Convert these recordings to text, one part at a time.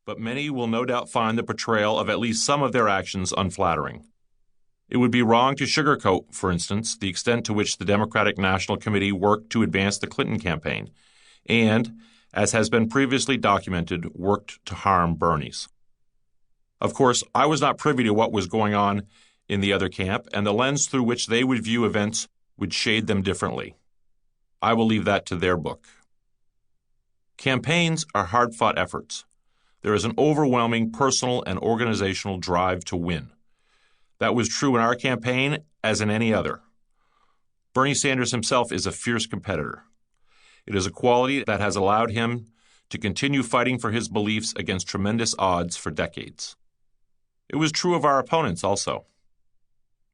but many will no doubt find the portrayal of at least some of their actions unflattering. It would be wrong to sugarcoat, for instance, the extent to which the Democratic National Committee worked to advance the Clinton campaign and, as has been previously documented, worked to harm Bernie's. Of course, I was not privy to what was going on in the other camp, and the lens through which they would view events would shade them differently. I will leave that to their book. Campaigns are hard-fought efforts. There is an overwhelming personal and organizational drive to win. That was true in our campaign as in any other. Bernie Sanders himself is a fierce competitor. It is a quality that has allowed him to continue fighting for his beliefs against tremendous odds for decades. It was true of our opponents also.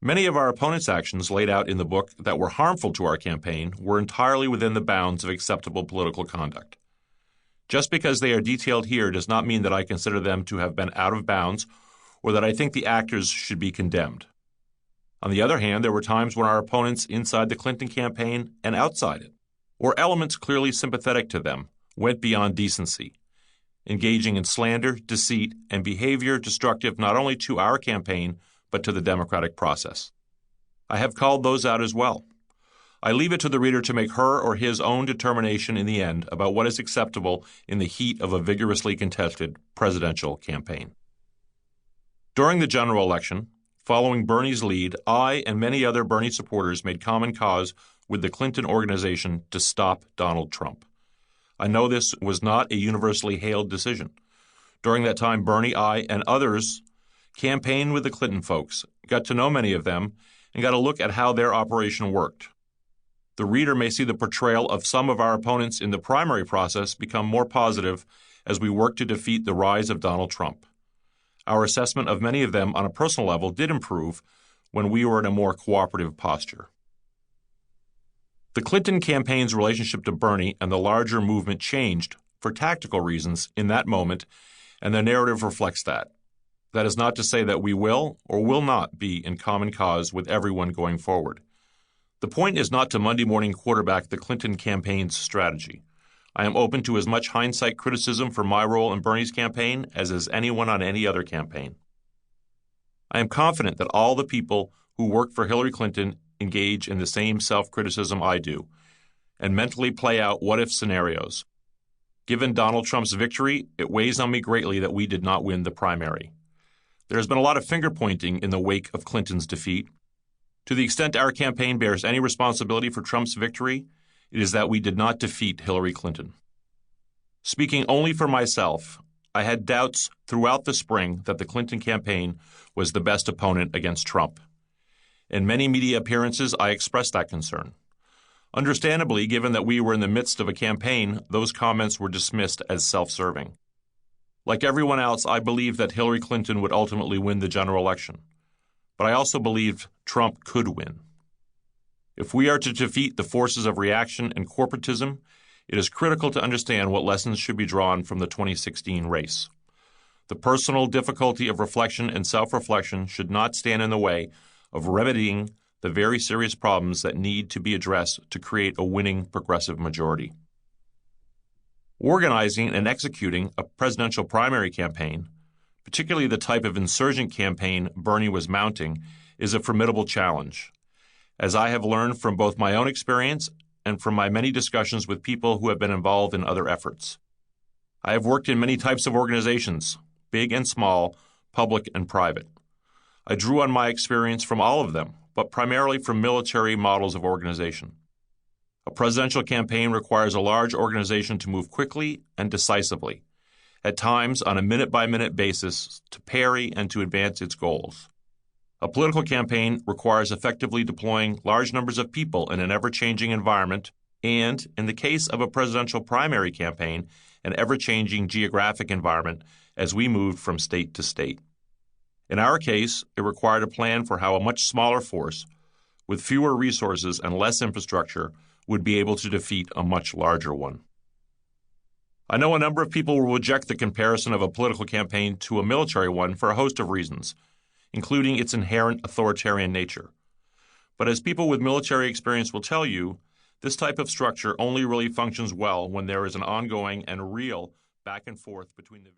Many of our opponents' actions laid out in the book that were harmful to our campaign were entirely within the bounds of acceptable political conduct. Just because they are detailed here does not mean that I consider them to have been out of bounds or that I think the actors should be condemned. On the other hand, there were times when our opponents inside the Clinton campaign and outside it, or elements clearly sympathetic to them, went beyond decency, engaging in slander, deceit, and behavior destructive not only to our campaign, but to the democratic process. I have called those out as well. I leave it to the reader to make her or his own determination in the end about what is acceptable in the heat of a vigorously contested presidential campaign. During the general election, following Bernie's lead, I and many other Bernie supporters made common cause with the Clinton organization to stop Donald Trump. I know this was not a universally hailed decision. During that time, Bernie, I, and others campaigned with the Clinton folks, got to know many of them, and got a look at how their operation worked. The reader may see the portrayal of some of our opponents in the primary process become more positive as we work to defeat the rise of Donald Trump. Our assessment of many of them on a personal level did improve when we were in a more cooperative posture. The Clinton campaign's relationship to Bernie and the larger movement changed for tactical reasons in that moment, and the narrative reflects that. That is not to say that we will or will not be in common cause with everyone going forward. The point is not to Monday morning quarterback the Clinton campaign's strategy. I am open to as much hindsight criticism for my role in Bernie's campaign as is anyone on any other campaign. I am confident that all the people who work for Hillary Clinton engage in the same self-criticism I do and mentally play out what-if scenarios. Given Donald Trump's victory, it weighs on me greatly that we did not win the primary. There has been a lot of finger-pointing in the wake of Clinton's defeat. To the extent our campaign bears any responsibility for Trump's victory, it is that we did not defeat Hillary Clinton. Speaking only for myself, I had doubts throughout the spring that the Clinton campaign was the best opponent against Trump. In many media appearances, I expressed that concern. Understandably, given that we were in the midst of a campaign, those comments were dismissed as self-serving. Like everyone else, I believed that Hillary Clinton would ultimately win the general election. But I also believed Trump could win. If we are to defeat the forces of reaction and corporatism, it is critical to understand what lessons should be drawn from the 2016 race. The personal difficulty of reflection and self-reflection should not stand in the way of remedying the very serious problems that need to be addressed to create a winning progressive majority. Organizing and executing a presidential primary campaign, particularly the type of insurgent campaign Bernie was mounting, is a formidable challenge. As I have learned from both my own experience and from my many discussions with people who have been involved in other efforts. I have worked in many types of organizations, big and small, public and private. I drew on my experience from all of them, but primarily from military models of organization. A presidential campaign requires a large organization to move quickly and decisively, at times on a minute-by-minute basis, to parry and to advance its goals. A political campaign requires effectively deploying large numbers of people in an ever-changing environment and, in the case of a presidential primary campaign, an ever-changing geographic environment as we moved from state to state. In our case, it required a plan for how a much smaller force, with fewer resources and less infrastructure, would be able to defeat a much larger one. I know a number of people will reject the comparison of a political campaign to a military one for a host of reasons, including its inherent authoritarian nature. But as people with military experience will tell you, this type of structure only really functions well when there is an ongoing and real back and forth between the